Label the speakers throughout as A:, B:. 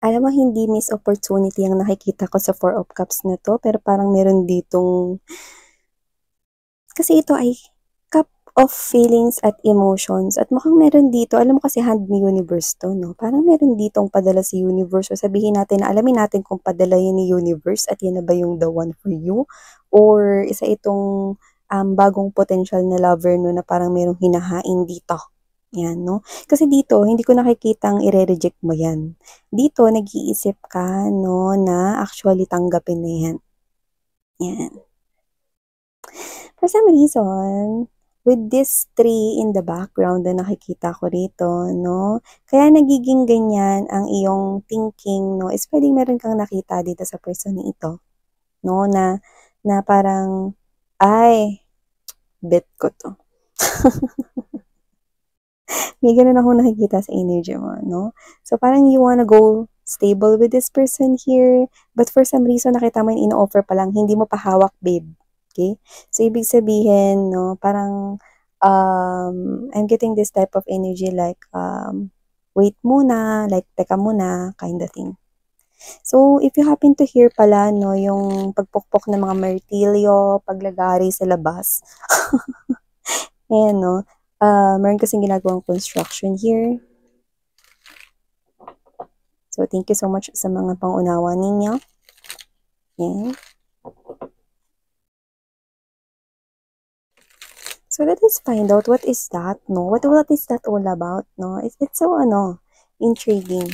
A: Alam mo, hindi miss opportunity ang nakikita ko sa Four of Cups na 'to, pero parang meron ditong kasi ito ay cup of feelings at emotions at mukhang meron dito, alam mo kasi hand ni universe 'to 'no, parang meron ditong padala sa universe o sabihin natin na alamin natin kung padala yan ni universe at yan na ba yung the one for you or isa itong, bagong potential na lover 'no, na parang merong hinahain dito, 'yan 'no. Kasi dito hindi ko nakikitang ire-reject mo 'yan. Dito nag-iisip ka 'no, na actually tanggapin na 'yan, 'yan. For some reason, with this tree in the background na nakikita ko rito, no? Kaya nagiging ganyan ang iyong thinking, no? Is pwedeng meron kang nakita dito sa person na ito, no? Na parang, ay, bet ko to. May ganun akong nakikita sa energy mo, no? So parang you wanna go stable with this person here, but for some reason nakita mo yung ino-offer pa lang, hindi mo pa hawak, babe. Okay? So ibig sabihin, no, parang I'm getting this type of energy like wait muna, like teka muna, kind of thing. So if you happen to hear pala, no, yung pagpukpok ng mga martilyo, paglagari sa labas, ayan, no, meron kasing ginagawang construction here. So, thank you so much sa mga pangunawa ninyo. Yan. So, let us find out what is that, no? What is that all about, no? It's so, intriguing.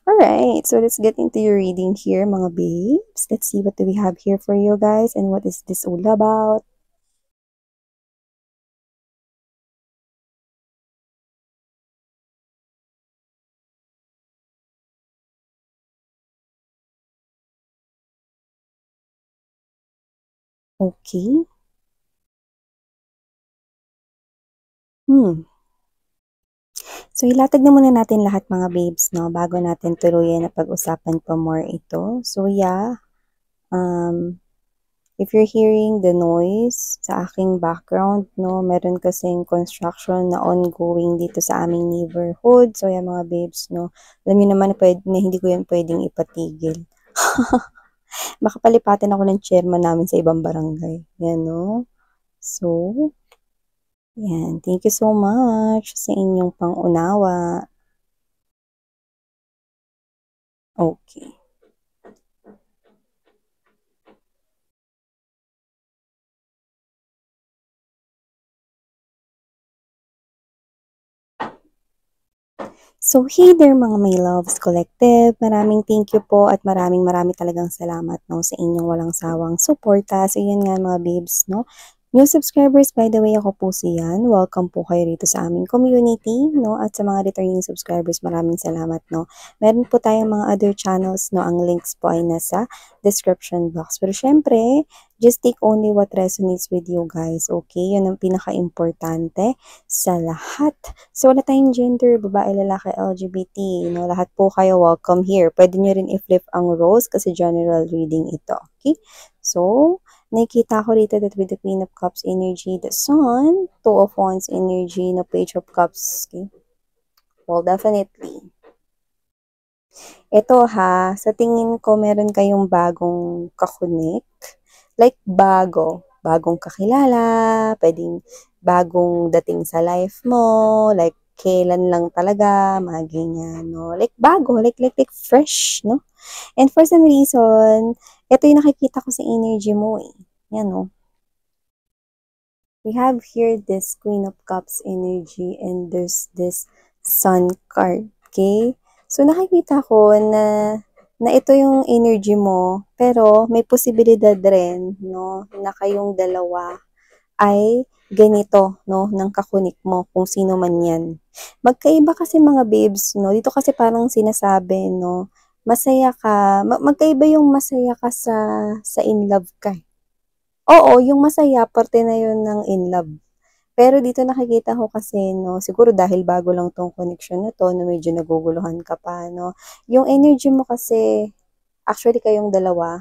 A: Alright, so let's get into your reading here, mga babes. Let's see what do we have here for you guys and what is this all about. Okay. So, ilatag na muna natin lahat mga babes, no? Bago natin tuluyan na pag-usapan pa more ito. So, yeah. If you're hearing the noise sa aking background, no, meron kasing construction na ongoing dito sa aming neighborhood. So, yan mga babes, no. Alam niyo naman na hindi ko yan pwedeng ipatigil. Makapalipatin ako ng chairman namin sa ibang barangay. Yan, no. So, yan. Thank you so much sa inyong pangunawa. Okay. So, hey there mga my loves collective. Maraming thank you po at marami talagang salamat no, sa inyong walang sawang suporta. So, yun nga mga babes, no. New subscribers, by the way, ako po si Yan. Welcome po kayo rito sa aming community, no? At sa mga returning subscribers, maraming salamat, no? Meron po tayong mga other channels, no? Ang links po ay nasa description box. Pero syempre, just take only what resonates with you guys, okay? Yun ang pinaka-importante sa lahat. So, wala tayong gender, babae, lalaki, LGBT, no? Lahat po kayo welcome here. Pwede nyo rin i-flip ang roles kasi general reading ito, okay? So, nakikita ko rito that with the Queen of Cups energy, the Sun, Two of Wands energy, na Page of Cups, okay? Well, definitely. Ito ha, sa tingin ko meron kayong bagong kakunik. Like bagong kakilala, pwedeng bagong dating sa life mo, like kailan lang talaga, mga ganyan, no? Like bago, like fresh, no? And for some reason, ito yung nakikita ko sa energy mo eh. Yan, no? We have here this Queen of Cups energy and there's this Sun card, okay? So, nakikita ko na ito yung energy mo, pero may posibilidad rin, no, na kayong dalawa ay ganito, no, ng kakunik mo, kung sino man yan. Magkaiba kasi mga babes, no, dito kasi parang sinasabi, no, masaya ka, magkaiba yung masaya ka sa in love ka. Oo, yung masaya, parte na yun ng in love. Pero dito nakikita ko kasi, no, siguro dahil bago lang tong connection na to, no, medyo naguguluhan ka pa, no. Yung energy mo kasi, actually kayong dalawa,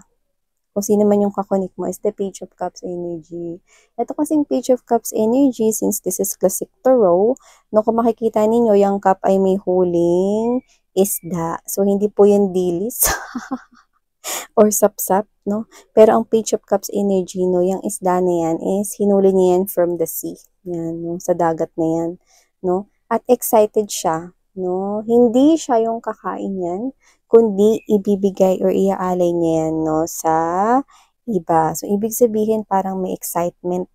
A: kung sino man yung kakonik mo, is the Page of Cups energy. Ito kasing Page of Cups energy, since this is classic tarot, no, kung makikita ninyo, yung cup ay may huling isda. So, hindi po yung dilis or sapsap, no? Pero ang Page of Cups energy, no, yung isda na yan is hinuli niya yan from the sea. Yan, no, sa dagat na yan, no? At excited siya, no? Hindi siya yung kakain yan, kundi ibibigay or iaalay niya yan, no, sa iba. So, ibig sabihin parang may excitement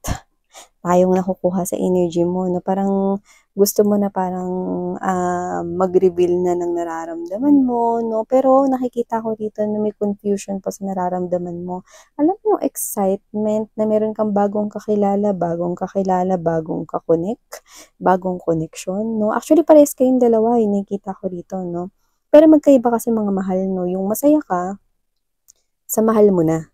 A: tayong nakukuha sa energy mo, no? Parang gusto mo na parang mag-reveal na ng nararamdaman mo, no? Pero nakikita ko dito na may confusion pa sa nararamdaman mo. Alam mo yung excitement na meron kang bagong kakilala, bagong kakonek, bagong connection, no? Actually, parehas kayong dalawa, yung nakikita ko dito, no? Pero magkaiba kasi mga mahal, no? Yung masaya ka, sa mahal mo na.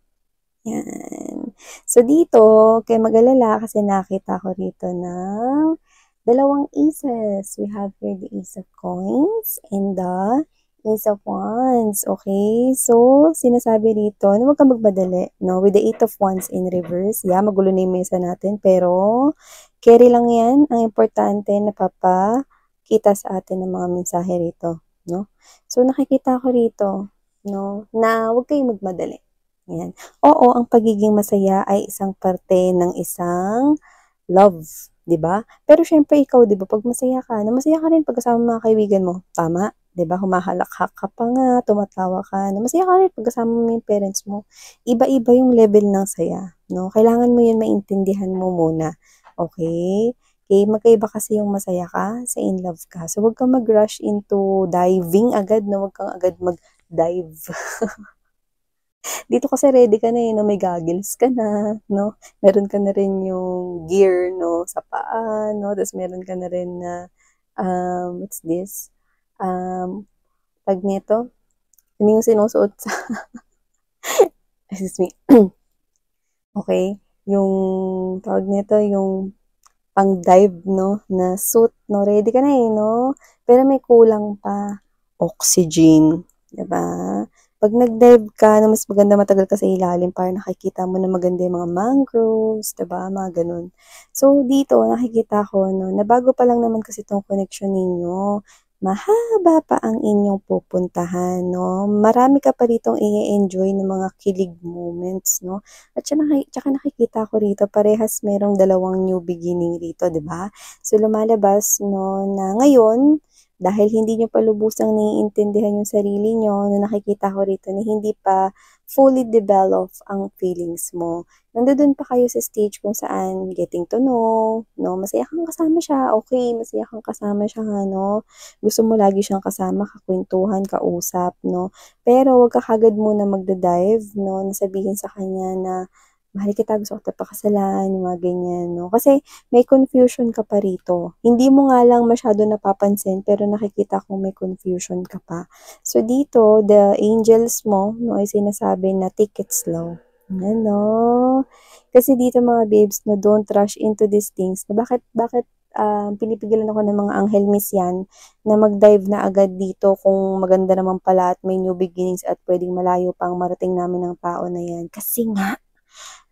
A: Yan. So, dito, kay mag-alala kasi nakita ko rito ng dalawang aces. We have here the Ace of Coins and the Ace of Wands. Okay? So, sinasabi dito na huwag kang magmadali. No? With the Eight of Wands in reverse. Yeah, magulo na yung mesa natin. Pero, carry lang yan. Ang importante na papakita sa atin ng mga mensahe rito. No? So, nakikita ko rito, no, na huwag kayong magmadali. Ayan. Oo, ang pagiging masaya ay isang parte ng isang love, 'di ba? Pero syempre ikaw, 'di ba, pag masaya ka, na masaya ka rin pag kasama mga kaibigan mo. Tama, 'di ba? Humahalakhak ka pa nga, tumatawa ka. Na masaya ka rin pag kasama mo yung parents mo. Iba-iba yung level ng saya, no? Kailangan mo 'yun maintindihan mo muna. Okay? Okay, magkaiba kasi yung masaya ka sa in love ka. So, huwag kang mag-rush into diving agad, no? Huwag kang agad mag-dive. Dito kasi ready ka na eh, no? May goggles ka na, no? Meron ka na rin yung gear, no? Sa paa, no? Tapos meron ka na rin na, what's this? Tag nito? Ano yung sinusuot sa, excuse me. Okay? Yung, tawag nito, yung pang-dive, no? Na suit, no? Ready ka na eh, no? Pero may kulang pa. Oxygen. Diba? Pag nag-dive ka, na mas maganda matagal ka sa ilalim para nakikita mo na maganda yung mga mangroves, diba? Mga ganun. So, dito, nakikita ko, no, na bago pa lang naman kasi itong connection ninyo, mahaba pa ang inyong pupuntahan, no? Marami ka pa ritong i-enjoy ng mga kilig moments, no? At tsaka nakikita ko rito, parehas merong dalawang new beginning rito, diba? So, lumalabas, no, na ngayon, dahil hindi nyo pa lubusang naiintindihan yung sarili nyo, na nakikita ko rito na hindi pa fully develop ang feelings mo. Nandoon pa kayo sa stage kung saan getting to know, no? Masaya kang kasama siya, okay, masaya kang kasama siya, no? Gusto mo lagi siyang kasama, kakwentuhan, kausap, no? Pero wag ka kagad muna magda-dive, no? Nasabihin sa kanya na, mahal kita, gusto ko pakasalan, yung mga ganyan, no? Kasi may confusion ka pa rito. Hindi mo nga lang masyado napapansin, pero nakikita kong may confusion ka pa. So, dito, the angels mo, no, ay sinasabi na take it slow. Ano? Kasi dito mga babes, no, don't rush into these things. Na bakit pinipigilan ako ng mga anghel miss yan na mag-dive na agad dito kung maganda naman pala at may new beginnings at pwedeng malayo pang marating namin ng tao na yan. Kasi nga,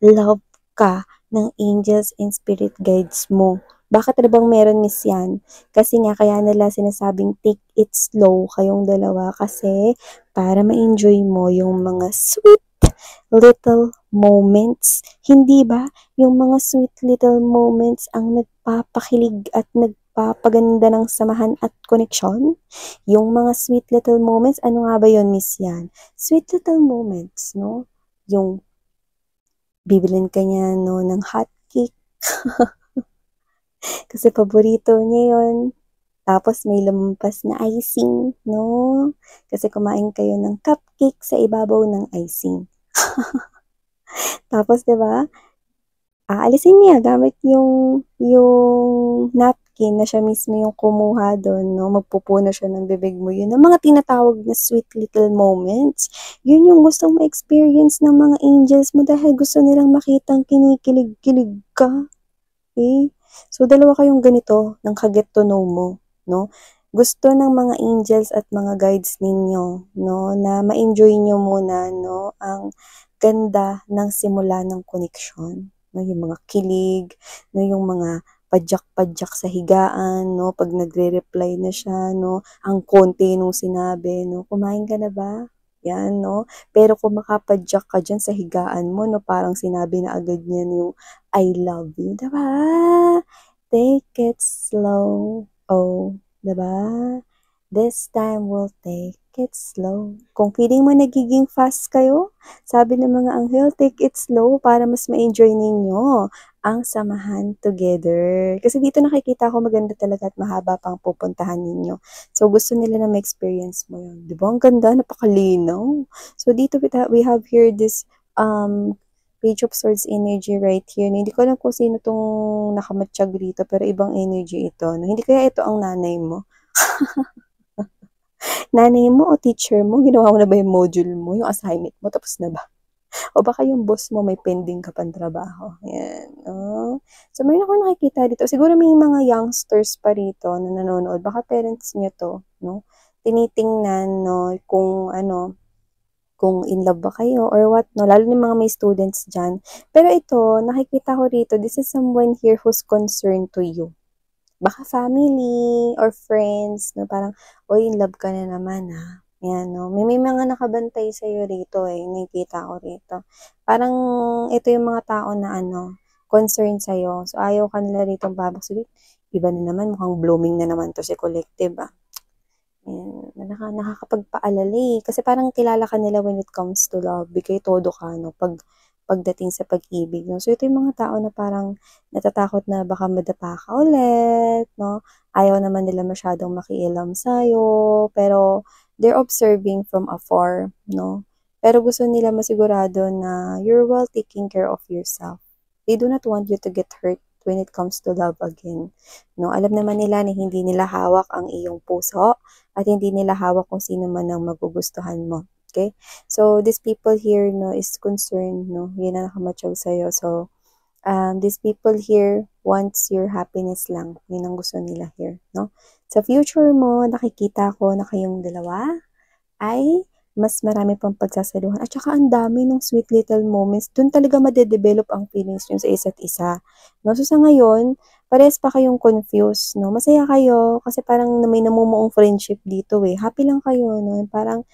A: love ka ng angels and spirit guides mo. Bakit na bang meron miss yan? Kasi nga kaya nila sinasabing take it slow kayong dalawa kasi para ma-enjoy mo yung mga sweet little moments. Hindi ba? Yung mga sweet little moments ang nagpapakilig at nagpapaganda ng samahan at koneksyon. Yung mga sweet little moments, ano nga ba yun, miss yan? Sweet little moments, no? Yung bibilin ka niya, no, ng hot cake. Kasi paborito niya yun. Tapos may lumampas na icing, no? Kasi kumain kayo ng cupcake sa ibabaw ng icing. Tapos, 'di ba? Aalisin niya gamit yung napkin na siya mismo yung kumuha doon, no? Magpupuno siya ng bibig mo. Yun ang mga tinatawag na sweet little moments. Yun yung gustong ma-experience ng mga angels mo dahil gusto nilang makitang kinikilig-kilig ka. Okay? So, dalawa kayong ganito ng ka-get to know mo, no? Gusto ng mga angels at mga guides ninyo, no, na ma-enjoy nyo muna, no, ang ganda ng simula ng koneksyon, no? Yung mga kilig, no? Yung mga padyak-padyak sa higaan, no? Pag nagre-reply na siya, no? Ang konti nung sinabi, no? Kumain ka na ba? Yan, no? Pero kung makapadyak ka dyan sa higaan mo, no? Parang sinabi na agad niyan yung I love you, diba? Take it slow, oh, diba? This time we'll take it slow. Kung feeling mo nagiging fast kayo, sabi ng mga anghel, take it slow para mas ma-enjoy ninyo ang samahan together. Kasi dito nakikita ko maganda talaga at mahaba pang pupuntahan ninyo. So gusto nila na ma-experience mo yun. Di ba? Ang ganda, napakalinaw. So dito we have here this Page of Swords energy right here. Hindi ko alam kung sino tong nakamatsyag rito, pero ibang energy ito. No? Hindi kaya ito ang nanay mo? Nanay mo o teacher mo, ginawa mo na ba yung module mo, yung assignment mo, tapos na ba? O baka yung boss mo may pending ka pang trabaho. Yan. Oh. So, mayroon ako nakikita dito. Siguro may mga youngsters pa rito na nanonood. Baka parents nyo to, no? Tinitingnan, no, kung in love ba kayo or what, no? Lalo ng mga may students dyan. Pero ito, nakikita ko rito, this is someone here who's concerned to you. Baka family or friends, no? Parang, oy, in love ka na naman, ha? Yan, no? May mga nakabantay sa'yo rito, nakikita ko rito. Parang, ito yung mga tao na, concerned sa'yo. So, ayaw ka nila rito babaksalit. Iba na naman, mukhang blooming na naman to si Collective, nakakapagpaalala kasi parang kilala ka nila when it comes to love. Bigay todo ka, no? Pagdating sa pag-ibig, no? So, ito yung mga tao na parang natatakot na baka madapa ka ulit, no? Ayaw naman nila masyadong makialam sa'yo, pero they're observing from afar, no? Pero gusto nila masigurado na you're well taking care of yourself. They do not want you to get hurt when it comes to love again, no? Alam naman nila na hindi nila hawak ang iyong puso at hindi nila hawak kung sino man ang magugustuhan mo. Okay? So, these people here, no, is concerned, no? Yun ang nakamatsyag sa'yo. So, these people here wants your happiness lang. Yun ang gusto nila here, no? Sa future mo, nakikita ko na kayong dalawa ay mas marami pang pagsasaluhan. At saka ang dami ng sweet little moments. Doon talaga madedevelop ang feelings nyo sa isa't isa. No? So, sa ngayon, parehas pa kayong confused, no? Masaya kayo kasi parang may namumuong friendship dito, Happy lang kayo, no? Parang,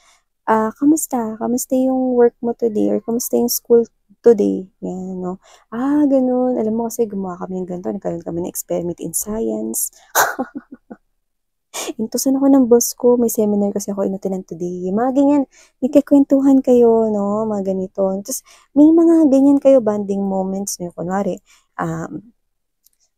A: kamusta? Kamusta yung work mo today? Or kamusta yung school today? Yan, no? Ganun. Alam mo kasi gumawa kami ng ganito. Nagkaroon kami ng experiment in science. Intusan ako ng boss ko, may seminar kasi ako inatinan today. Mga ganyan, nagkikwentuhan kayo, no? Mga ganito. Tapos, may mga ganyan kayo bonding moments, no? Kunwari,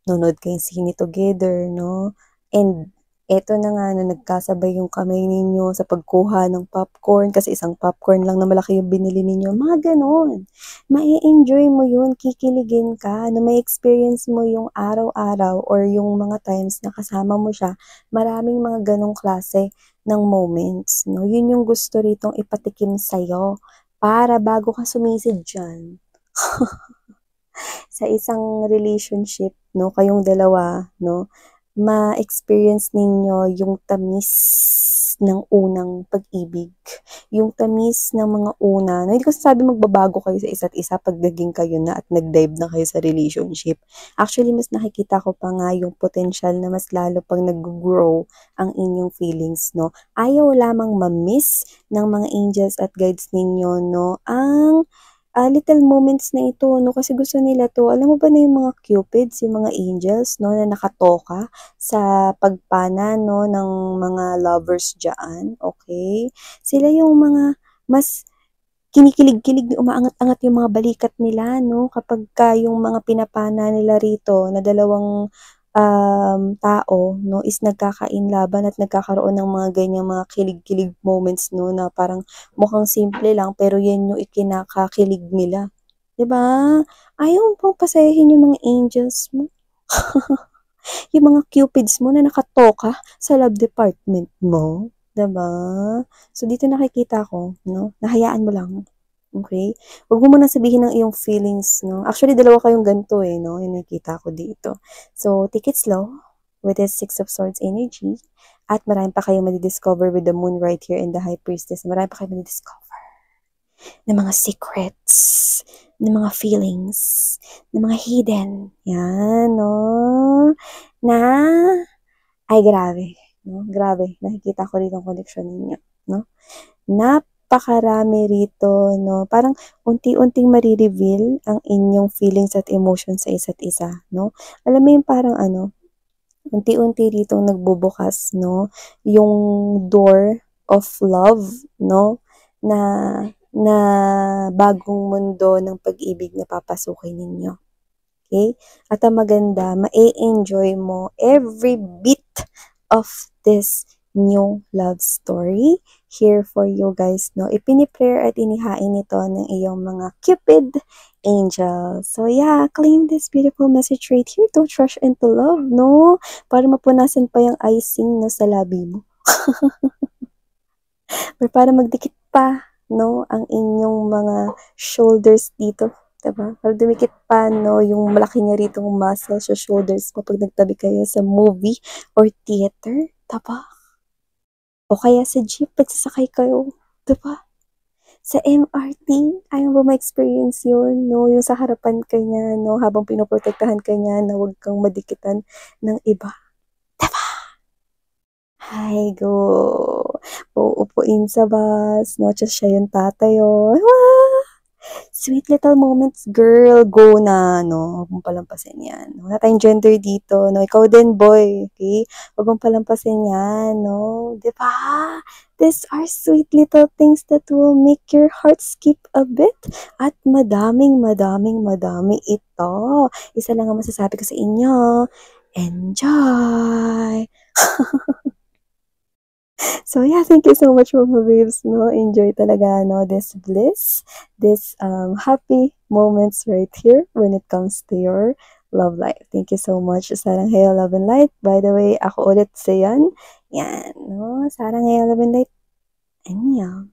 A: nunod kayong sine together, no? And, eto na nga, na nagkasabay yung kamay ninyo sa pagkuha ng popcorn, kasi isang popcorn lang na malaki yung binili ninyo. Mga ganon. Mai-enjoy mo yun, kikiligin ka, na may experience mo yung araw-araw or yung mga times na kasama mo siya. Maraming mga ganong klase ng moments, no? Yun yung gusto ritong ipatikim sa'yo para bago ka sumisid dyan. Sa isang relationship, no, kayong dalawa, no, ma-experience ninyo yung tamis ng unang pag-ibig. Yung tamis ng mga una. No, hindi ko sasabi magbabago kayo sa isa't isa pag naging kayo na at nag-dive na kayo sa relationship. Actually, mas nakikita ko pa nga yung potential na mas lalo pang nag-grow ang inyong feelings, no. Ayaw lamang ma-miss ng mga angels at guides ninyo, no, ang little moments na ito, no, kasi gusto nila to. Alam mo ba na yung mga cupids, yung mga angels, no, na nakatoka sa pagpana, no, ng mga lovers dyan, okay? Sila yung mga mas kinikilig-kilig, umaangat-angat yung mga balikat nila, no, kapag yung mga pinapana nila rito na dalawang tao, no, is nagkakainlaban at nagkakaroon ng mga ganyang mga kilig-kilig moments, no, na parang mukhang simple lang pero yan yung ikinakakilig nila. 'Di ba? Ayaw mo pang pasayahin yung mga angels mo. Yung mga cupids mo na nakatoka sa love department mo, 'di ba? So dito nakikita ko, no, nahayaan mo lang. Okay? Huwag mo munang sabihin ng iyong feelings, no? Actually, dalawa kayong ganito, no? Yung nakikita ko dito. So, take it slow with this Six of Swords energy. At marami pa kayong madidiscover with the moon right here and the High Priestess. Marami pa kayong madidiscover. ng mga secrets, ng mga feelings, ng mga hidden. Yan, no? Na, ay grabe, no? Grabe, nakikita ko rin ang connection ninyo, no? Napakarami rito, no? Parang unti-unting marireveal ang inyong feelings at emotions sa isa't isa, no? Alam mo yung parang ano, unti-unti rito nagbubukas, no? Yung door of love, no? Na na bagong mundo ng pag-ibig na papasukin ninyo. Okay? At ang maganda, ma-enjoy mo every bit of this new love story here for you guys, no? Ipiniprayer at inihain ito ng iyong mga Cupid angels. So yeah, claim this beautiful message right here. Don't rush into love, no? Para mapunasan pa yung icing, no, sa labi mo. Or para magdikit pa, no, ang inyong mga shoulders dito. Diba? Para dumikit pa, no, yung malaki niya rito ng muscle sa shoulders mo pag nagtabi kayo sa movie or theater. Diba? O kaya sa jeep, pagsasakay kayo. Diba? Sa MRT, ayaw ba ma-experience yun, no? Yung sa harapan ka niya, no? Habang pinoprotektahan ka niya na huwag kang madikitan ng iba. Ay, go. Uupuin sa bus, no? Just siya yung tatayo. Ah! Sweet little moments, girl. Go na, no? Huwag mong palampasin yan. Wala tayong gender dito, no? Ikaw din, boy. Okay? Huwag mong palampasin yan, no? Diba? These are sweet little things that will make your heart skip a bit. At madaming ito. Isa lang ang masasabi ko sa inyo. Enjoy! So yeah, thank you so much mga babes, no? Enjoy talaga, no, this bliss, this happy moments right here when it comes to your love life. Thank you so much. Sarang Hayo Love and Light. By the way, ako ulit si Yan. Yan, no? Sarang Hayo Love and Light. Annyeong.